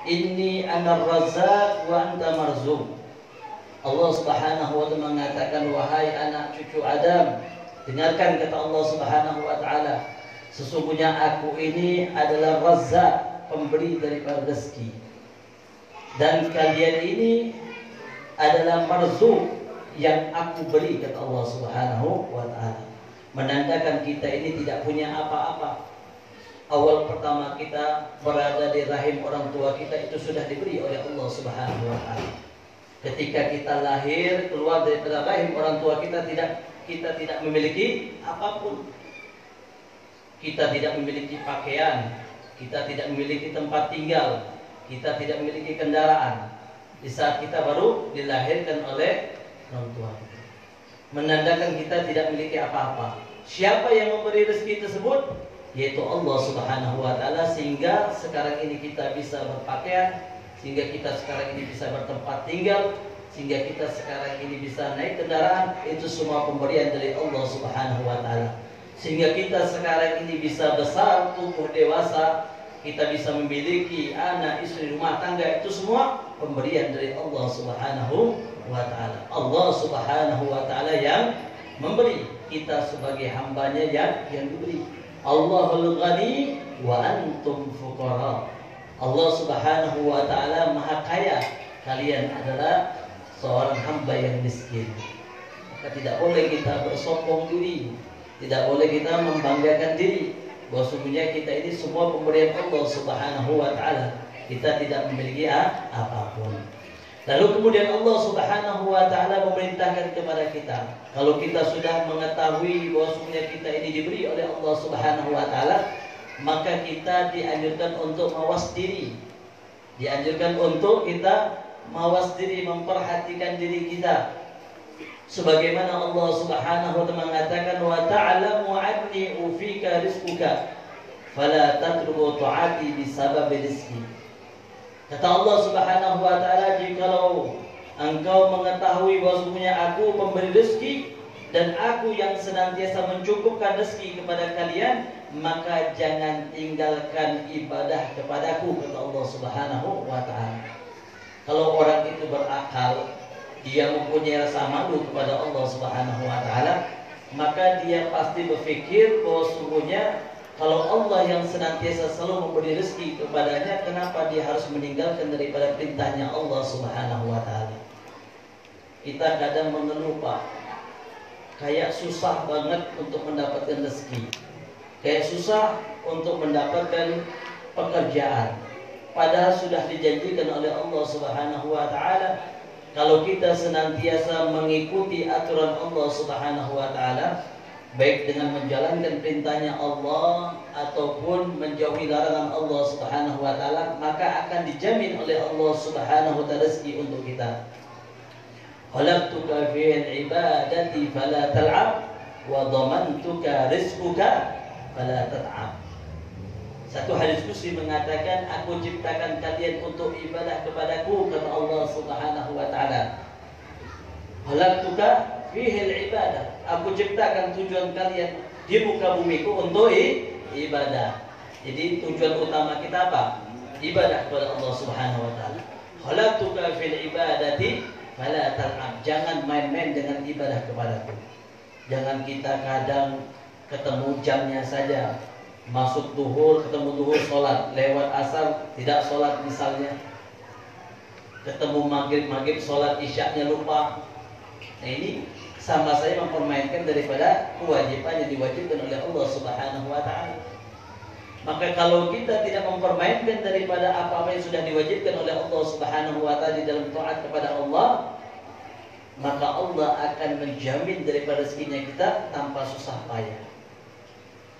Inni anar razzaq wa anta marzuq. Allah Subhanahu wa taala mengatakan, wahai anak cucu Adam, dengarkan kata Allah Subhanahu wa taala, sesungguhnya aku ini adalah Razzaq, pemberi daripada rezeki, dan kalian ini adalah marzuq, yang aku beri, kata Allah Subhanahu wa taala. Menandakan kita ini tidak punya apa-apa. Awal pertama kita berada di rahim orang tua kita itu sudah diberi oleh Allah Subhanahu wa taala. Ketika kita lahir keluar dari rahim orang tua kita tidak memiliki apapun. Kita tidak memiliki pakaian, kita tidak memiliki tempat tinggal, kita tidak memiliki kendaraan. Di saat kita baru dilahirkan oleh orang tua kita, menandakan kita tidak memiliki apa-apa. Siapa yang memberi rezeki tersebut? Yaitu Allah Subhanahu wa taala, sehingga sekarang ini kita bisa berpakaian, sehingga kita sekarang ini bisa bertempat tinggal, sehingga kita sekarang ini bisa naik kendaraan. Itu semua pemberian dari Allah Subhanahu wa taala. Sehingga kita sekarang ini bisa besar, tumbuh dewasa, kita bisa memiliki anak, istri, rumah tangga, itu semua pemberian dari Allah Subhanahu wa taala. Allah Subhanahu wa taala yang memberi, kita sebagai hambanya yang diberi. Allahul Ghani wa antum fuqara. Allah Subhanahu wa taala Maha Kaya, kalian adalah seorang hamba yang miskin. Maka tidak boleh kita bersombong diri, tidak boleh kita membanggakan diri bahwa sungguhnya kita ini semua pemberian Allah Subhanahu wa taala. Kita tidak memiliki apapun. Lalu kemudian Allah Subhanahu wa taala memerintahkan kepada kita, kalau kita sudah mengetahui bahwa sungguhnya kita ini diberi oleh Allah Subhanahu wa taala, maka kita dianjurkan untuk mawas diri. Dianjurkan untuk kita mawas diri, memperhatikan diri kita. Sebagaimana Allah Subhanahu wa taala mengatakan, wa ta'lamu anni ufika rizquka fala tatrubu ta'ati bisababi rizqi. Kata Allah Subhanahu wa taala, jikalau engkau mengetahui bahwa sesungguhnya aku pemberi rezeki dan aku yang senantiasa mencukupkan rezeki kepada kalian, maka jangan tinggalkan ibadah kepadaku, kata Allah Subhanahu wa taala. Kalau orang itu berakal, dia mempunyai rasa malu kepada Allah Subhanahu wa taala, maka dia pasti berpikir bahwa sesungguhnya kalau Allah yang senantiasa selalu memberi rezeki kepadanya, kenapa dia harus meninggalkan daripada perintahnya Allah Subhanahu wa taala? Kita kadang mengeluh, Pak, kayak susah banget untuk mendapatkan rezeki, kayak susah untuk mendapatkan pekerjaan, padahal sudah dijanjikan oleh Allah Subhanahu wa taala, kalau kita senantiasa mengikuti aturan Allah Subhanahu wa taala, baik dengan menjalankan perintahnya Allah ataupun menjauhi larangan Allah Subhanahu wa taala, maka akan dijamin oleh Allah Subhanahu wa taala rezeki untuk kita. Khalaqtuka fil ibadati fala tal'ab wa dhamantuka rizquka fala tat'ab. Satu hadis qudsi mengatakan, aku ciptakan kalian untuk ibadah kepadaku, kata Allah Subhanahu wa taala. Khalaqtuka fihil ibadah, aku ciptakan tujuan kalian di muka bumiku untuk ibadah. Jadi tujuan utama kita apa? Ibadah kepada Allah Subhanahu wa taala. Khalaqtuka fil ibadati fala tal'ab. Jangan main-main dengan ibadah kepadaku. Jangan kita kadang ketemu jamnya saja. Masuk duhur, ketemu duhur sholat, lewat asar tidak sholat misalnya. Ketemu maghrib sholat, isyaknya lupa. Nah ini sama saya mempermainkan daripada kewajiban yang diwajibkan oleh Allah Subhanahu wa taala. Maka kalau kita tidak mempermainkan daripada apa-apa yang sudah diwajibkan oleh Allah Subhanahu wa taala di dalam taat kepada Allah, maka Allah akan menjamin daripada rezekinya kita tanpa susah payah.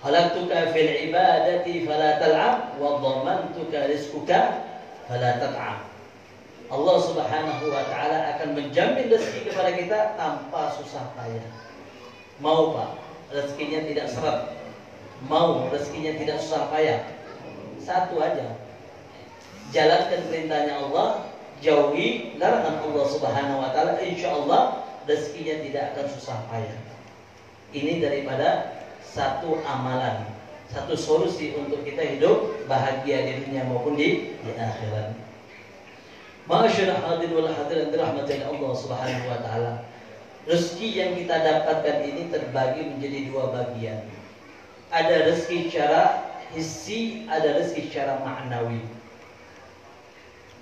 Khalaqtuka fil ibadati fala tal'ab wa dhamantuka rizquka fala tat'ab. Allah Subhanahu wa taala akan menjamin rezeki kepada kita tanpa susah payah. Mau Pak, rezekinya tidak seret. Mau rezekinya tidak susah payah. Satu aja. Jalankan perintahnya Allah, jauhi larangan Allah Subhanahu wa taala, insyaallah rezekinya tidak akan susah payah. Ini daripada satu amalan, satu solusi untuk kita hidup bahagia di dunia maupun di akhirat. Ma'asyiral hadirin wal hadirat dirahmati Allah Subhanahu wa taala. Rezeki yang kita dapatkan ini terbagi menjadi dua bagian. Ada rezeki secara hissi, ada rezeki secara maknawi.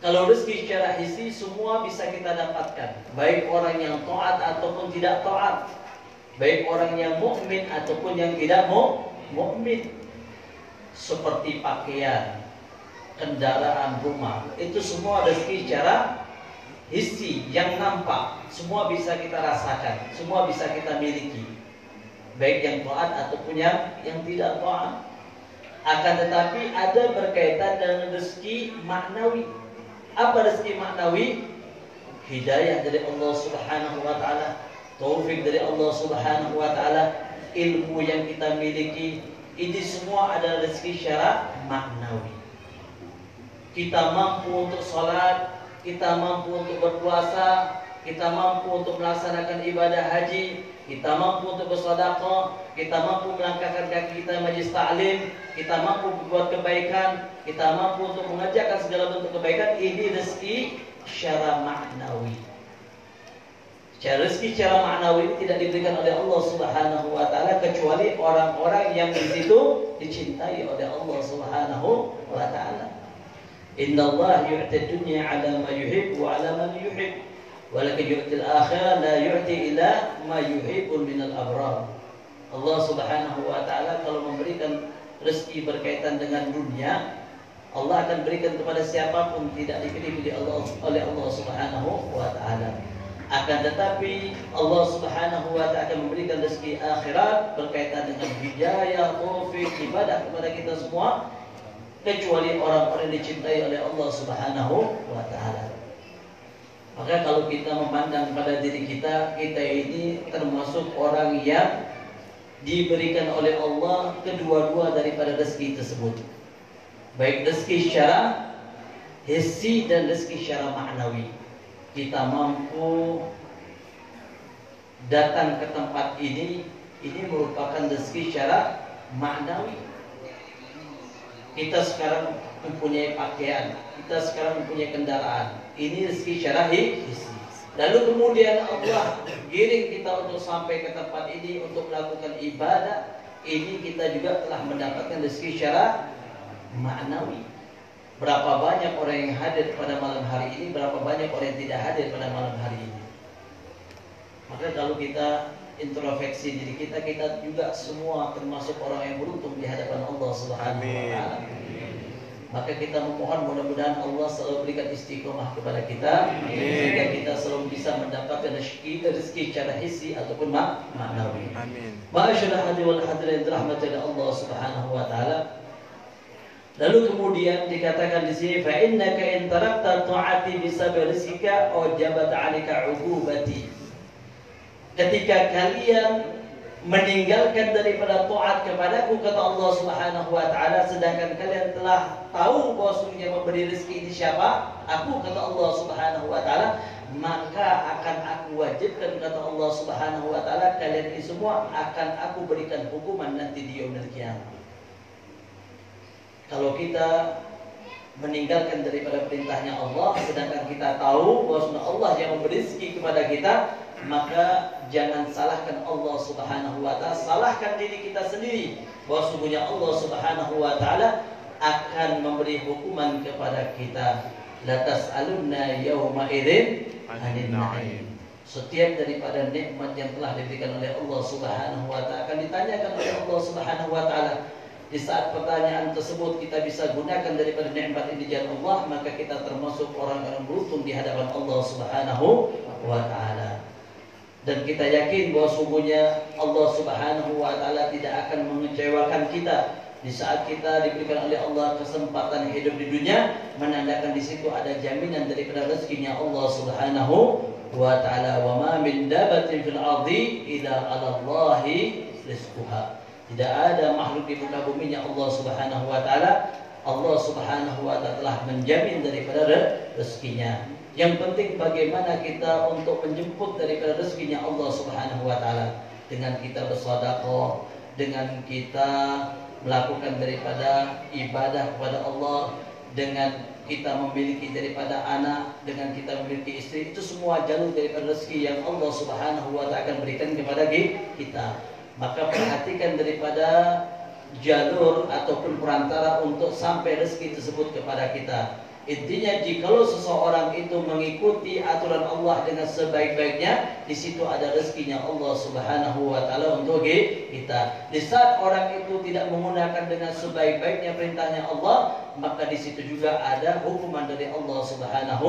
Kalau rezeki secara hissi semua bisa kita dapatkan, baik orang yang taat ataupun tidak taat, baik orang yang mukmin ataupun yang tidak mukmin. Seperti pakaian, kendaraan, rumah, itu semua rezeki secara hissi yang nampak, semua bisa kita rasakan, semua bisa kita miliki, baik yang taat ataupun yang tidak taat. Akan tetapi ada berkaitan dengan rezeki maknawi. Apa rezeki maknawi? Hidayah dari Allah Subhanahu wa taala, taufik dari Allah Subhanahu wa taala, ilmu yang kita miliki, ini semua adalah rezeki secara maknawi. Kita mampu untuk sholat, kita mampu untuk berpuasa, kita mampu untuk melaksanakan ibadah haji, kita mampu untuk bersedekah, kita mampu melangkahkan kaki kita majlis ta'lim, kita mampu berbuat kebaikan, kita mampu untuk mengerjakan segala bentuk kebaikan. Ini rezeki secara maknawi. Rezeki secara maknawi ini tidak diberikan oleh Allah Subhanahu wa taala kecuali orang-orang yang di situ dicintai oleh Allah Subhanahu wa taala. Inna Allah yu'ti dunya ala ma yuhib wa ala man yuhib, walakin yu'ti al-akhirah la yu'ti ila ma yuhibbu min al-abrar. Allah Subhanahu wa taala kalau memberikan rezeki berkaitan dengan dunia, Allah akan berikan kepada siapapun, tidak dipilih oleh Allah Subhanahu wa taala. Akan tetapi Allah Subhanahu wa taala akan memberikan rezeki akhirat berkaitan dengan hidayah, taufik, ibadah kepada kita semua, kecuali orang-orang yang dicintai oleh Allah Subhanahu wa taala. Maka kalau kita memandang pada diri kita, kita ini termasuk orang yang diberikan oleh Allah kedua-dua daripada rezeki tersebut. Baik rezeki secara hissi dan rezeki secara maknawi. Kita mampu datang ke tempat ini merupakan rezeki secara maknawi. Kita sekarang mempunyai pakaian, kita sekarang mempunyai kendaraan, ini rezeki secara hissi. Lalu kemudian Allah giring kita untuk sampai ke tempat ini untuk melakukan ibadah, ini kita juga telah mendapatkan rezeki secara maknawi. Berapa banyak orang yang hadir pada malam hari ini, berapa banyak orang yang tidak hadir pada malam hari ini. Maka kalau kita introspeksi diri kita, kita juga semua termasuk orang yang beruntung di hadapan Allah Subhanahu wa taala. Maka kita memohon mudah-mudahan Allah selalu berikan istiqomah kepada kita, sehingga kita selalu bisa mendapatkan rezeki secara hissi ataupun maknawi. Amin. Ma'asyiral hadirin wal hadirat dirahmati Allah Subhanahu wa taala. Lalu kemudian dikatakan di sini, fa innaka in tarakta ta'ati bisabab rizqika wajabat 'alaika 'uqubati. Ketika kalian meninggalkan daripada taat kepadaku, kata Allah Subhanahu wa taala, sedangkan kalian telah tahu bahwasanya memberi rezeki ini siapa? Aku, kata Allah Subhanahu wa taala, maka akan aku wajibkan, kata Allah Subhanahu wa taala, kalian ini semua akan aku berikan hukuman nanti di yaumil qiyamah. Kalau kita meninggalkan daripada perintahnya Allah, sedangkan kita tahu bahwa Allah yang memberi rezeki kepada kita, maka jangan salahkan Allah Subhanahu wa taala, salahkan diri kita sendiri bahwa sungguhnya Allah Subhanahu wa taala akan memberi hukuman kepada kita. La tas'alunna yauma idzin 'anil na'im. Setiap daripada nikmat yang telah diberikan oleh Allah Subhanahu wa taala akan ditanyakan oleh Allah Subhanahu wa taala. Di saat pertanyaan tersebut kita bisa gunakan daripada nikmat ini dari Allah, maka kita termasuk orang yang beruntung di hadapan Allah Subhanahu wa taala. Dan kita yakin bahwa sungguhnya Allah Subhanahu wa taala tidak akan mengecewakan kita di saat kita diberikan oleh Allah kesempatan hidup di dunia, menandakan di situ ada jaminan daripada rezekinya Allah Subhanahu wa taala. Wa ma min dabatin fil ardi illa 'ala Allahi rizquha. Tidak ada makhluk di muka bumi yang Allah Subhanahu wa taala, Allah Subhanahu wa taala telah menjamin daripada rezekinya. Yang penting bagaimana kita untuk menjemput daripada rezekinya Allah Subhanahu wa taala, dengan kita bersedekah, dengan kita melakukan daripada ibadah kepada Allah, dengan kita memiliki daripada anak, dengan kita memiliki istri, itu semua jalur daripada rezeki yang Allah Subhanahu wa Ta'ala akan berikan kepada kita. Maka perhatikan daripada jalur ataupun perantara untuk sampai rezeki tersebut kepada kita. Intinya jikalau seseorang itu mengikuti aturan Allah dengan sebaik-baiknya, di situ ada rezekinya Allah Subhanahu wa Ta'ala untuk kita. Di saat orang itu tidak menggunakan dengan sebaik-baiknya perintahnya Allah, maka di situ juga ada hukuman dari Allah Subhanahu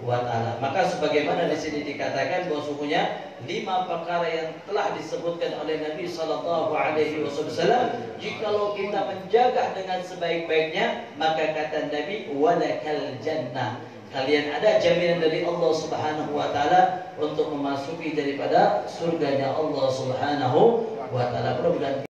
wa Ta'ala. Maka sebagaimana di sini dikatakan bahwa sungguhnya 5 perkara yang telah disebutkan oleh Nabi sallallahu alaihi wasallam, jikalau kita menjaga dengan sebaik-baiknya, maka kata Nabi, walakal jannah, kalian ada jaminan dari Allah Subhanahu wa Ta'ala untuk memasuki daripada surganya Allah Subhanahu wa Ta'ala. Mudah-mudahan